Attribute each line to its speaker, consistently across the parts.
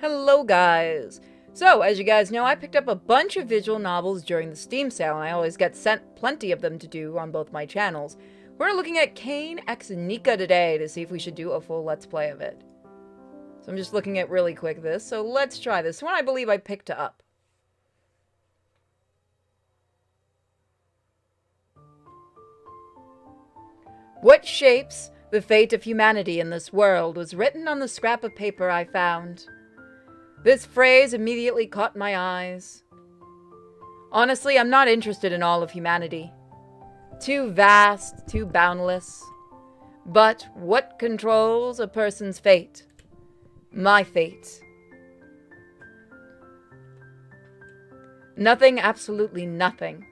Speaker 1: Hello guys! So, as you guys know, I picked up a bunch of visual novels during the Steam sale, and I always get sent plenty of them to do on both my channels. We're looking at Cain x Nica today to see if we should do a full Let's Play of it. So I'm just looking at really quick this, so let's try this one I believe I picked up. What shapes the fate of humanity in this world was written on the scrap of paper I found. This phrase immediately caught my eyes. Honestly, I'm not interested in all of humanity. Too vast, too boundless. But what controls a person's fate? My fate. Nothing, absolutely nothing.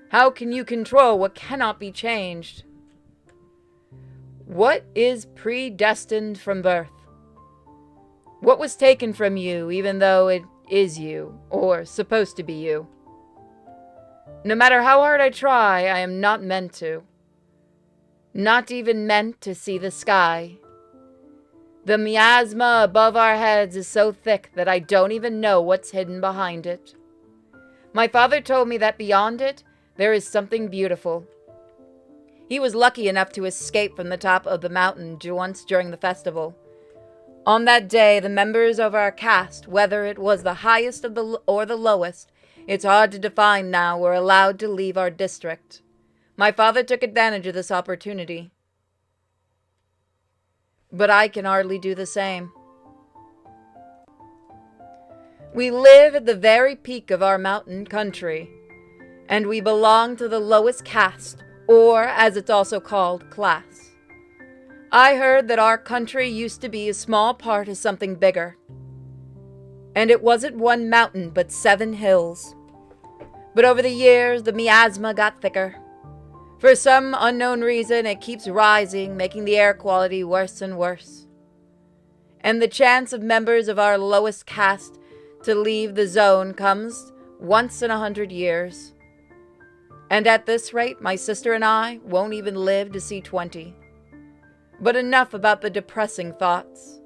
Speaker 1: How can you control what cannot be changed? What is predestined from birth? What was taken from you, even though it is you, or supposed to be you? No matter how hard I try, I am not meant to. Not even meant to see the sky. The miasma above our heads is so thick that I don't even know what's hidden behind it. My father told me that beyond it, there is something beautiful. He was lucky enough to escape from the top of the mountain once during the festival. On that day, the members of our caste, whether it was the highest of or the lowest, it's hard to define now, were allowed to leave our district. My father took advantage of this opportunity. But I can hardly do the same. We live at the very peak of our mountain country, and we belong to the lowest caste, or, as it's also called, class. I heard that our country used to be a small part of something bigger. And it wasn't one mountain, but 7 hills. But over the years, the miasma got thicker. For some unknown reason, it keeps rising, making the air quality worse and worse. And the chance of members of our lowest caste to leave the zone comes once in 100 years. And at this rate, my sister and I won't even live to see 20. But enough about the depressing thoughts.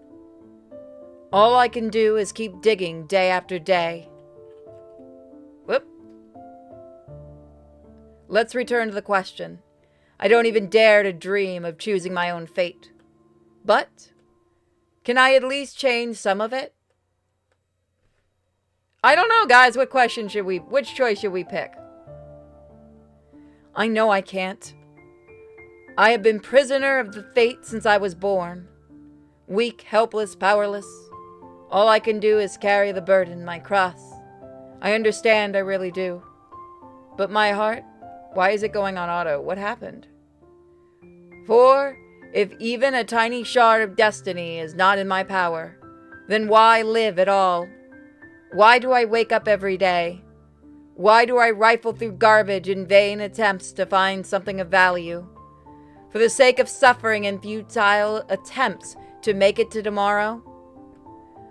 Speaker 1: All I can do is keep digging day after day. Whoop. Let's return to the question. I don't even dare to dream of choosing my own fate. But, can I at least change some of it? I don't know, guys. Which choice should we pick? I know I can't. I have been prisoner of the fate since I was born. Weak, helpless, powerless. All I can do is carry the burden, my cross. I understand, I really do. But my heart, why is it going on auto? What happened? For, if even a tiny shard of destiny is not in my power, then why live at all? Why do I wake up every day? Why do I rifle through garbage in vain attempts to find something of value? For the sake of suffering and futile attempts to make it to tomorrow?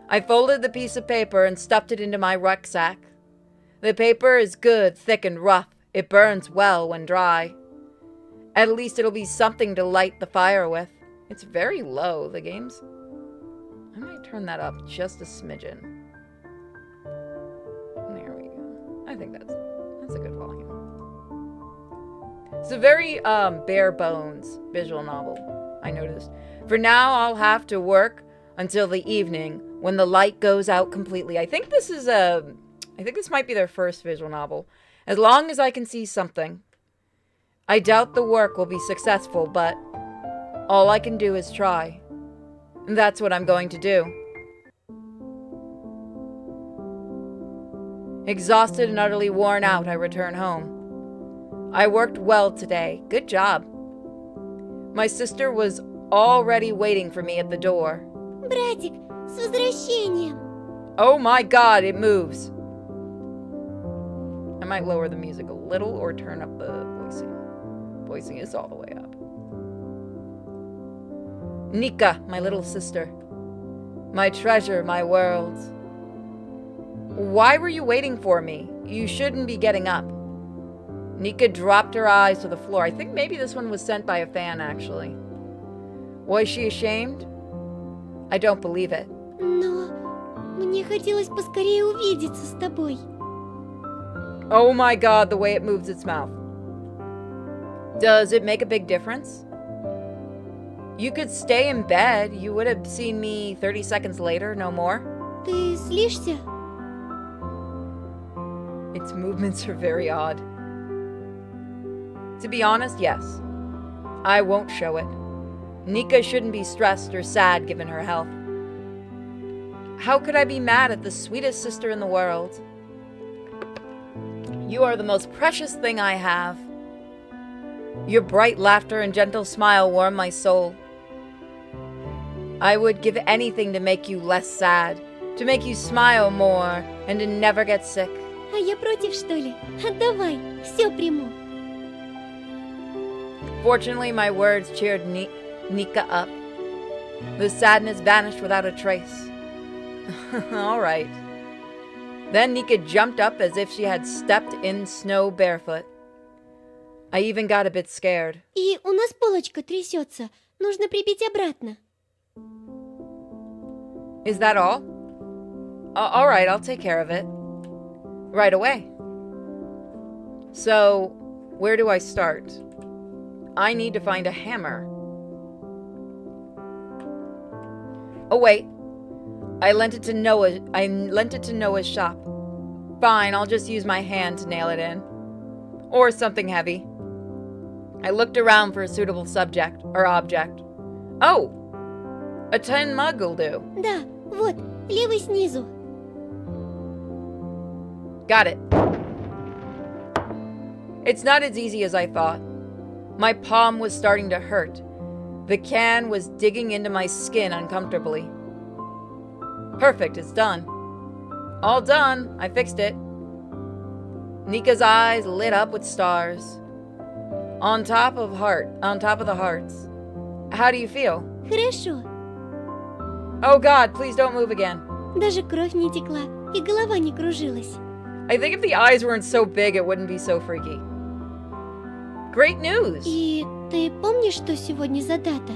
Speaker 1: I folded the piece of paper and stuffed it into my rucksack. The paper is good, thick and rough. It burns well when dry. At least it'll be something to light the fire with. It's very low, the game's. I might turn that up just a smidgen. There we go. I think that's a good volume. It's a very bare bones visual novel, I noticed. For now, I'll have to work until the evening when the light goes out completely. I think this might be their first visual novel. As long as I can see something. I doubt the work will be successful, but all I can do is try. And that's what I'm going to do. Exhausted and utterly worn out, I return home. I worked well today. Good job. My sister was already waiting for me at the door.
Speaker 2: Братик, с возвращением!
Speaker 1: Oh my god, it moves. I might lower the music a little or turn up the voicing. Voicing is all the way up. Nica, my little sister. My treasure, my world. Why were you waiting for me? You shouldn't be getting up. Nica dropped her eyes to the floor. I think maybe this one was sent by a fan, actually. Was she ashamed? I don't believe it.
Speaker 2: Но Мне хотелось поскорее увидеться с тобой.
Speaker 1: Oh my god, the way it moves its mouth. Does it make a big difference? You could stay in bed. You would have seen me 30 seconds later, no more.
Speaker 2: Ты злишься?
Speaker 1: Its movements are very odd. To be honest, yes. I won't show it. Nica shouldn't be stressed or sad given her health. How could I be mad at the sweetest sister in the world? You are the most precious thing I have. Your bright laughter and gentle smile warm my soul. I would give anything to make you less sad, to make you smile more, and to never get sick.
Speaker 2: А я против, что ли? Отдавай, все приму.
Speaker 1: Fortunately, my words cheered Nica up. The sadness vanished without a trace. All right. Then Nica jumped up as if she had stepped in snow barefoot. I even got a bit scared.
Speaker 2: И у нас полочка трясется. Нужно прибить обратно.
Speaker 1: Is that all? All right, I'll take care of it. Right away. So, where do I start? I need to find a hammer. Oh wait. I lent it to Noah's shop. Fine, I'll just use my hand to nail it in. Or something heavy. I looked around for a suitable subject or object. Oh! A tin mug will do.
Speaker 2: Да, вот, левый снизу.
Speaker 1: Got it. It's not as easy as I thought. My palm was starting to hurt. The can was digging into my skin uncomfortably. Perfect, it's done. All done, I fixed it. Nica's eyes lit up with stars. On top of the hearts. How do you feel?
Speaker 2: Хорошо.
Speaker 1: Oh God, please don't move again.
Speaker 2: Даже кровь не текла, и голова не кружилась.
Speaker 1: I think if the eyes weren't so big, it wouldn't be so freaky. Great news!
Speaker 2: И ты помнишь, что сегодня за дата?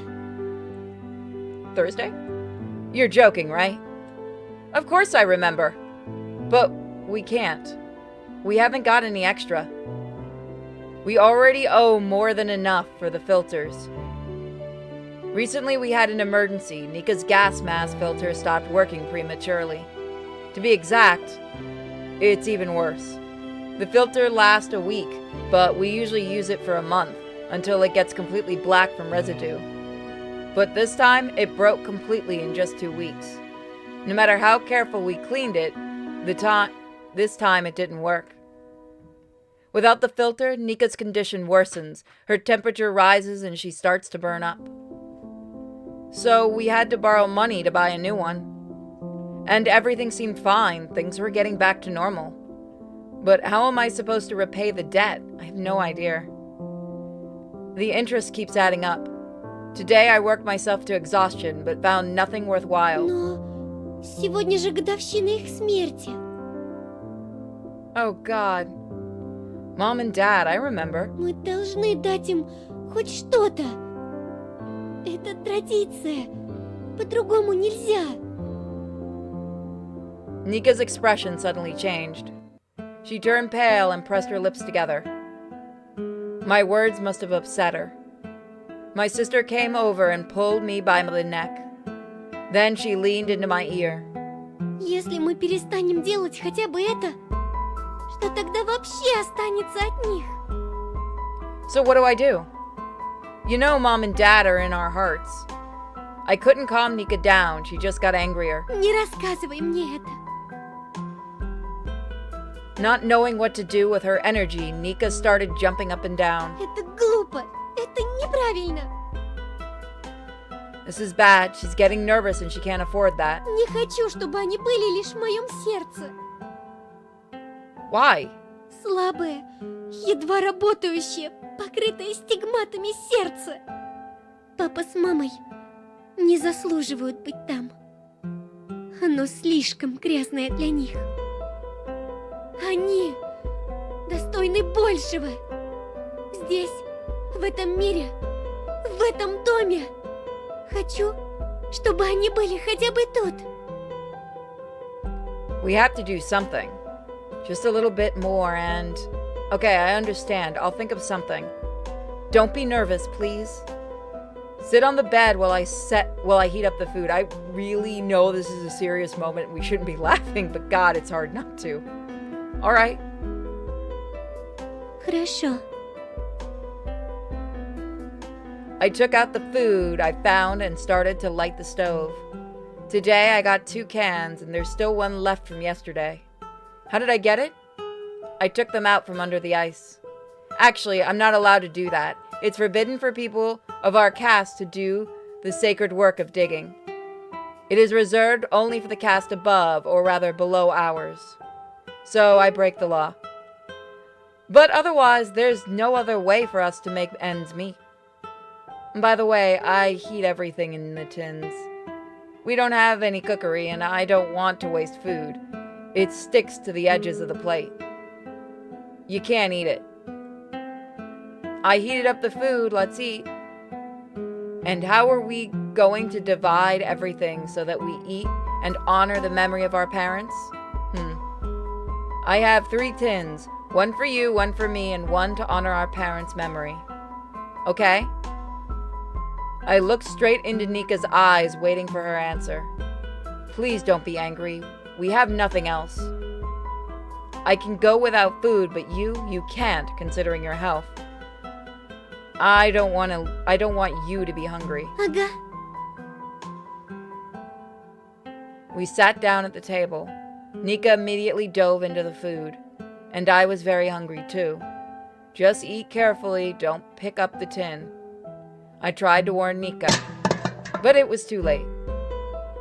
Speaker 1: Thursday? You're joking, right? Of course I remember. But we can't. We haven't got any extra. We already owe more than enough for the filters. Recently we had an emergency. Nica's gas mask filter stopped working prematurely. To be exact, it's even worse. The filter lasts a week, but we usually use it for a month, until it gets completely black from residue. But this time, it broke completely in just 2 weeks. No matter how careful we cleaned it, this time it didn't work. Without the filter, Nica's condition worsens, her temperature rises, and she starts to burn up. So we had to borrow money to buy a new one. And everything seemed fine, things were getting back to normal. But how am I supposed to repay the debt? I have no idea. The interest keeps adding up. Today I worked myself to exhaustion, but found nothing worthwhile.
Speaker 2: Но сегодня же годовщина их смерти.
Speaker 1: Oh God. Mom and Dad, I remember.
Speaker 2: Мы должны дать им хоть что-то. Это традиция. По-другому нельзя.
Speaker 1: Nica's expression suddenly changed. She turned pale and pressed her lips together. My words must have upset her. My sister came over and pulled me by the neck. Then she leaned into my ear.
Speaker 2: Если мы перестанем делать хотя бы это, что тогда вообще останется от них?
Speaker 1: So what do I do? You know Mom and Dad are in our hearts. I couldn't calm Nica down, she just got angrier.
Speaker 2: Не рассказывай мне это.
Speaker 1: Not knowing what to do with her energy, Nica started jumping up and down.
Speaker 2: Это глупо. Это неправильно.
Speaker 1: This is bad. She's getting nervous and she can't afford that.
Speaker 2: Не хочу, чтобы они были лишь в моем сердце.
Speaker 1: Why?
Speaker 2: Слабое, едва работающее, покрытое стигматами сердце. Папа с мамой не заслуживают быть там. Оно слишком грязное для них. Они достойны большего. Здесь, в этом мире, в этом доме. Хочу, чтобы они были хотя бы тут.
Speaker 1: We have to do something. Just a little bit more and... Okay, I understand. I'll think of something. Don't be nervous, please. Sit on the bed while I heat up the food. I really know this is a serious moment and we shouldn't be laughing, but God, it's hard not to. All right.
Speaker 2: Хорошо.
Speaker 1: I took out the food I found and started to light the stove. Today I got 2 cans and there's still one left from yesterday. How did I get it? I took them out from under the ice. Actually, I'm not allowed to do that. It's forbidden for people of our caste to do the sacred work of digging. It is reserved only for the caste above, or rather below ours. So I break the law. But otherwise, there's no other way for us to make ends meet. By the way, I heat everything in the tins. We don't have any cookery, and I don't want to waste food. It sticks to the edges of the plate. You can't eat it. I heated up the food, let's eat. And how are we going to divide everything so that we eat and honor the memory of our parents? I have 3 tins, 1 for you, 1 for me, and 1 to honor our parents' memory. Okay? I looked straight into Nica's eyes, waiting for her answer. Please don't be angry. We have nothing else. I can go without food, but you can't, considering your health. I don't want you to be hungry.
Speaker 2: Ага.
Speaker 1: We sat down at the table. Nica immediately dove into the food. And I was very hungry too. Just eat carefully, don't pick up the tin. I tried to warn Nica, but it was too late.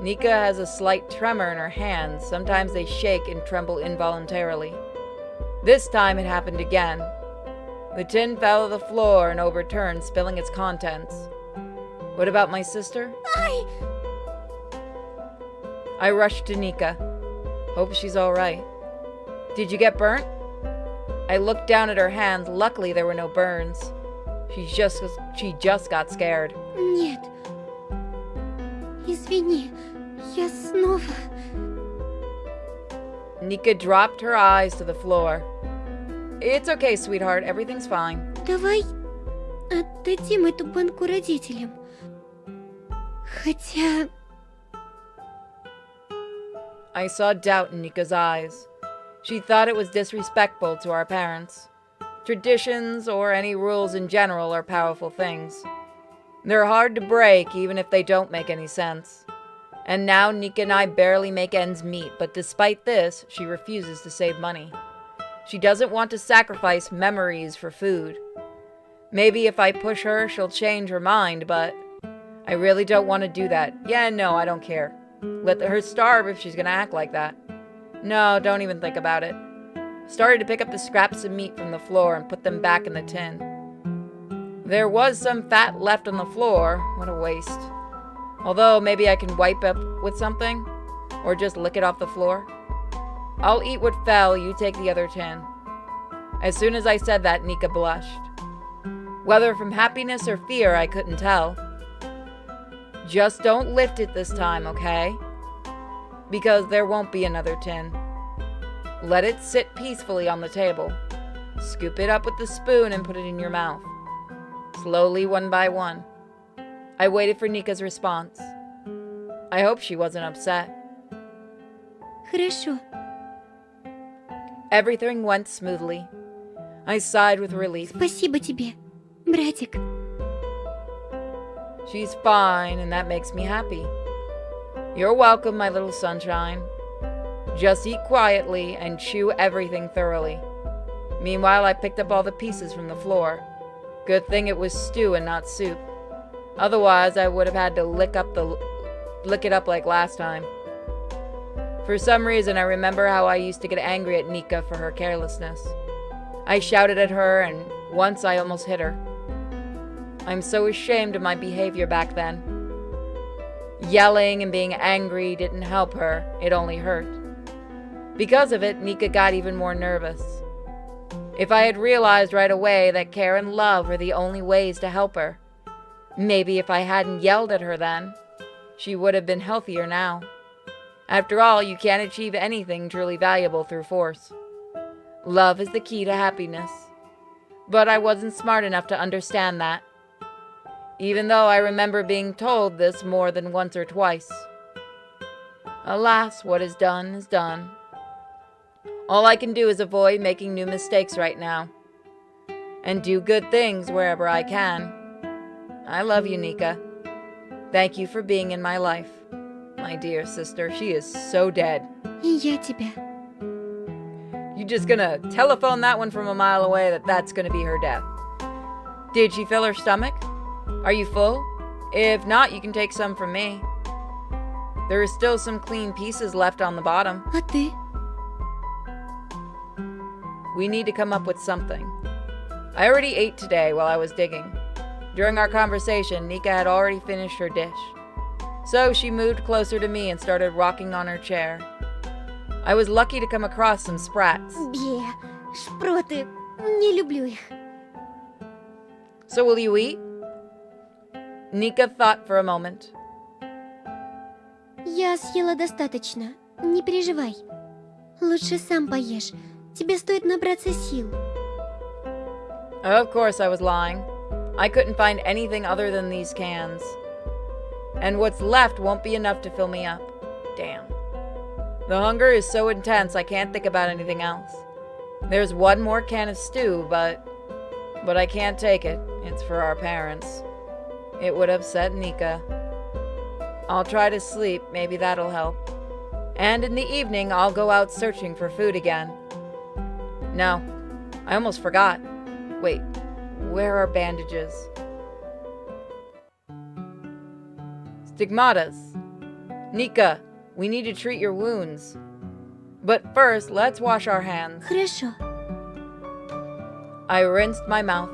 Speaker 1: Nica has a slight tremor in her hands. Sometimes they shake and tremble involuntarily. This time it happened again. The tin fell to the floor and overturned, spilling its contents. What about my sister? I rushed to Nica. Hope she's all right. Did you get burnt? I looked down at her hands. Luckily, there were no burns. She just got scared.
Speaker 2: Нет. Извини, я снова...
Speaker 1: Nica dropped her eyes to the floor. It's okay, sweetheart. Everything's fine.
Speaker 2: Давай отдадим эту банку родителям. Хотя...
Speaker 1: I saw doubt in Nica's eyes. She thought it was disrespectful to our parents. Traditions, or any rules in general, are powerful things. They're hard to break, even if they don't make any sense. And now Nica and I barely make ends meet, but despite this, she refuses to save money. She doesn't want to sacrifice memories for food. Maybe if I push her, she'll change her mind, but I really don't want to do that. Yeah, no, I don't care. Let her starve if she's gonna act like that. No, don't even think about it. Started to pick up the scraps of meat from the floor and put them back in the tin. There was some fat left on the floor. What a waste. Although maybe I can wipe up with something, or just lick it off the floor. I'll eat what fell, you take the other tin. As soon as I said that, Nica blushed. Whether from happiness or fear, I couldn't tell. Just don't lift it this time, okay? Because there won't be another tin. Let it sit peacefully on the table. Scoop it up with the spoon and put it in your mouth. Slowly, one by one. I waited for Nica's response. I hope she wasn't upset.
Speaker 2: Хорошо.
Speaker 1: Everything went smoothly. I sighed with relief.
Speaker 2: Спасибо тебе, братик.
Speaker 1: She's fine, and that makes me happy. You're welcome, my little sunshine. Just eat quietly and chew everything thoroughly. Meanwhile, I picked up all the pieces from the floor. Good thing it was stew and not soup. Otherwise, I would have had to lick it up like last time. For some reason, I remember how I used to get angry at Nica for her carelessness. I shouted at her, and once I almost hit her. I'm so ashamed of my behavior back then. Yelling and being angry didn't help her, it only hurt. Because of it, Nica got even more nervous. If I had realized right away that care and love were the only ways to help her, maybe if I hadn't yelled at her then, she would have been healthier now. After all, you can't achieve anything truly valuable through force. Love is the key to happiness. But I wasn't smart enough to understand that, even though I remember being told this more than once or twice. Alas, what is done is done. All I can do is avoid making new mistakes right now, and do good things wherever I can. I love you, Nica. Thank you for being in my life. My dear sister, she is so dead.
Speaker 2: И я тебя.
Speaker 1: You just gonna telephone that one from a mile away that that's gonna be her death. Did she fill her stomach? Are you full? If not, you can take some from me. There are still some clean pieces left on the bottom.
Speaker 2: А ты?
Speaker 1: We need to come up with something. I already ate today while I was digging. During our conversation, Nica had already finished her dish. So she moved closer to me and started rocking on her chair. I was lucky to come across some sprats.
Speaker 2: Бе, шпроты. Не люблю их.
Speaker 1: So will you eat? Nica thought for a moment.
Speaker 2: Я съела достаточно. Не переживай. Лучше сам поешь. Тебе стоит набраться сил.
Speaker 1: Of course I was lying. I couldn't find anything other than these cans. And what's left won't be enough to fill me up. Damn. The hunger is so intense I can't think about anything else. There's one more can of stew, but I can't take it. It's for our parents. It would upset Nica. I'll try to sleep, maybe that'll help. And in the evening, I'll go out searching for food again. No, I almost forgot. Wait, where are bandages? Stigmatas. Nica, we need to treat your wounds. But first, let's wash our hands.
Speaker 2: Хорошо.
Speaker 1: I rinsed my mouth.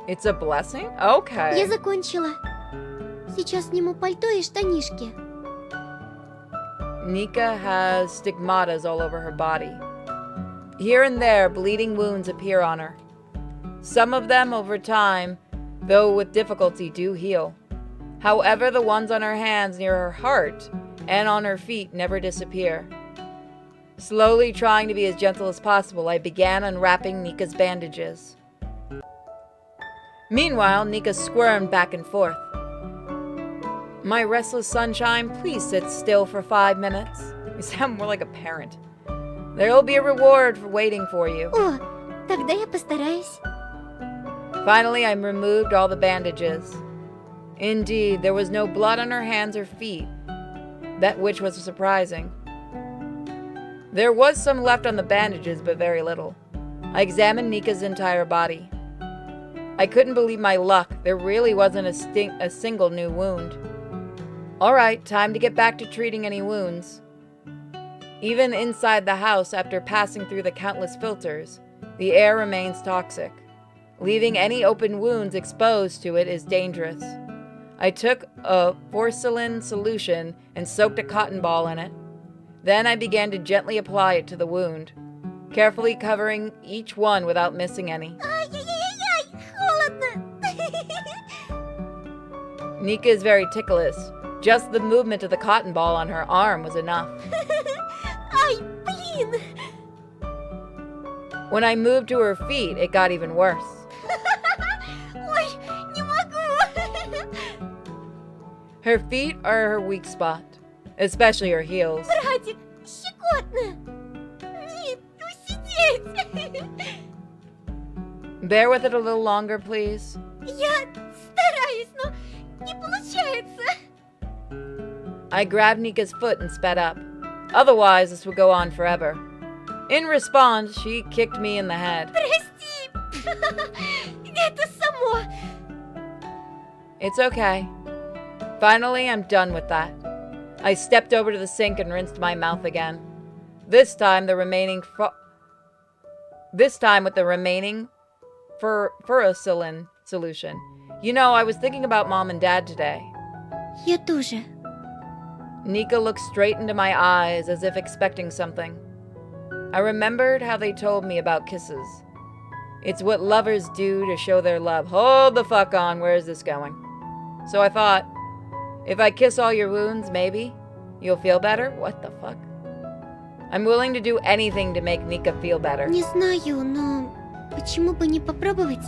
Speaker 1: It's a blessing? Okay.
Speaker 2: Я закончила. Сейчас сниму пальто и штанишки.
Speaker 1: Nica has stigmatas all over her body. Here and there, bleeding wounds appear on her. Some of them, over time, though with difficulty, do heal. However, the ones on her hands near her heart and on her feet never disappear. Slowly trying to be as gentle as possible, I began unwrapping Nica's bandages. Meanwhile, Nica squirmed back and forth. My restless sunshine, please sit still for 5 minutes. You sound more like a parent. There'll be a reward for waiting for you.
Speaker 2: О, тогда я постараюсь.
Speaker 1: Finally, I removed all the bandages. Indeed, there was no blood on her hands or feet, that which was surprising. There was some left on the bandages, but very little. I examined Nica's entire body. I couldn't believe my luck. There really wasn't a single new wound. All right, time to get back to treating any wounds. Even inside the house, after passing through the countless filters, the air remains toxic. Leaving any open wounds exposed to it is dangerous. I took a porcelain solution and soaked a cotton ball in it. Then I began to gently apply it to the wound, carefully covering each one without missing any.
Speaker 2: Ай-яй-яй-яй, холодно.
Speaker 1: Nica is very ticklish. Just the movement of the cotton ball on her arm was enough.
Speaker 2: Ай, блин.
Speaker 1: When I moved to her feet, it got even worse.
Speaker 2: Ой, не могу.
Speaker 1: Her feet are her weak spot, especially her heels.
Speaker 2: Братик, щекотно. Нет, усидеть.
Speaker 1: Bear with it a little longer, please.
Speaker 2: Я стараюсь, но не получается.
Speaker 1: I grabbed Nica's foot and sped up. Otherwise, this would go on forever. In response, she kicked me in the head.
Speaker 2: Прости. Это само.
Speaker 1: It's okay. Finally, I'm done with that. I stepped over to the sink and rinsed my mouth again. This time with the remaining furacillin solution. You know, I was thinking about Mom and Dad today.
Speaker 2: Я тоже.
Speaker 1: Nica looked straight into my eyes as if expecting something. I remembered how they told me about kisses. It's what lovers do to show their love. Hold the fuck on, where is this going? So I thought, if I kiss all your wounds, maybe You'll feel better? What the fuck? I'm willing to do anything to make Nica feel better.
Speaker 2: Не знаю, но почему бы не попробовать?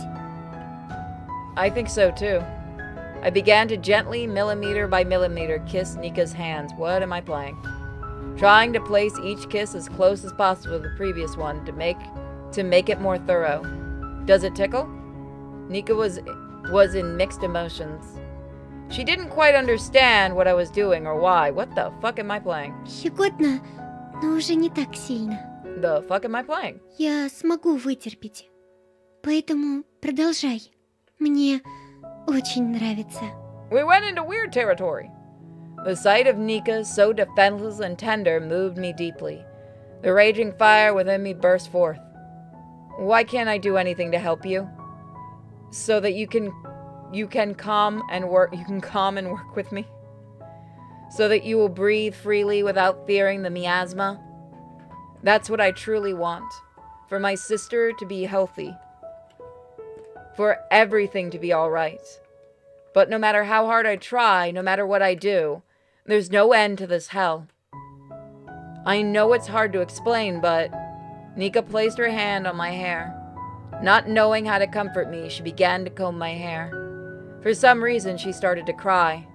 Speaker 1: I think so too. I began to gently, millimeter by millimeter, kiss Nika's hands. What am I playing? Trying to place each kiss as close as possible to the previous one to make it more thorough. Does it tickle? Nica was in mixed emotions. She didn't quite understand what I was doing or why. What the fuck am I playing?
Speaker 2: Щекотно, но уже не так сильно.
Speaker 1: The fuck am I playing?
Speaker 2: Я смогу вытерпеть. Поэтому продолжай. Мне очень нравится.
Speaker 1: We went into weird territory. The sight of Nica, so defenseless and tender, moved me deeply. The raging fire within me burst forth. Why can't I do anything to help you? So that you can come and work with me? So that you will breathe freely without fearing the miasma? That's what I truly want. For my sister to be healthy. For everything to be all right. But no matter how hard I try, no matter what I do, there's no end to this hell. I know it's hard to explain, but Nica placed her hand on my hair. Not knowing how to comfort me, she began to comb my hair. For some reason, she started to cry.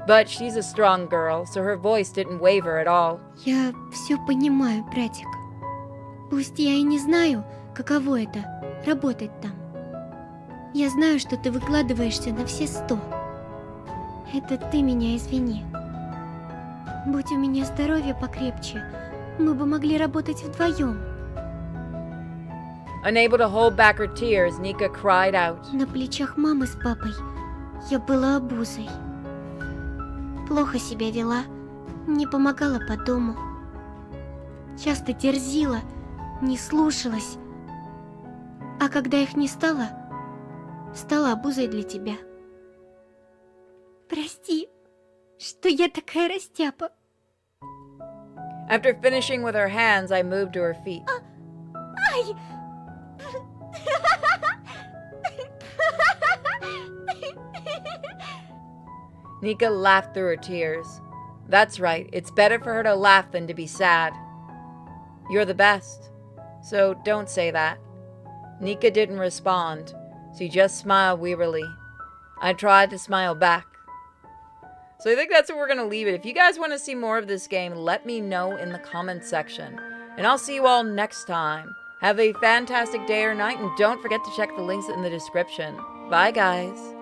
Speaker 1: But she's a strong girl, so her voice didn't waver at all.
Speaker 2: Я все понимаю, братик. Пусть я и не знаю, каково это — работать там. Я знаю, что ты выкладываешься на все 100. Это ты меня извини. Будь у меня здоровье покрепче, мы бы могли работать вдвоем.
Speaker 1: Unable to hold back her tears, Nica cried out.
Speaker 2: На плечах мамы с папой я была обузой. Плохо себя вела, не помогала по дому. Часто дерзила, не слушалась. А когда их не стало, стала обузой для тебя. Прости, что я такая растяпа.
Speaker 1: After finishing with her hands, I moved to her feet.
Speaker 2: Ай!
Speaker 1: Nica laughed through her tears. That's right, it's better for her to laugh than to be sad. You're the best, so don't say that. Nica didn't respond. She just smiled wearily. I tried to smile back. So I think that's where we're going to leave it. If you guys want to see more of this game, let me know in the comments section. And I'll see you all next time. Have a fantastic day or night, and don't forget to check the links in the description. Bye, guys.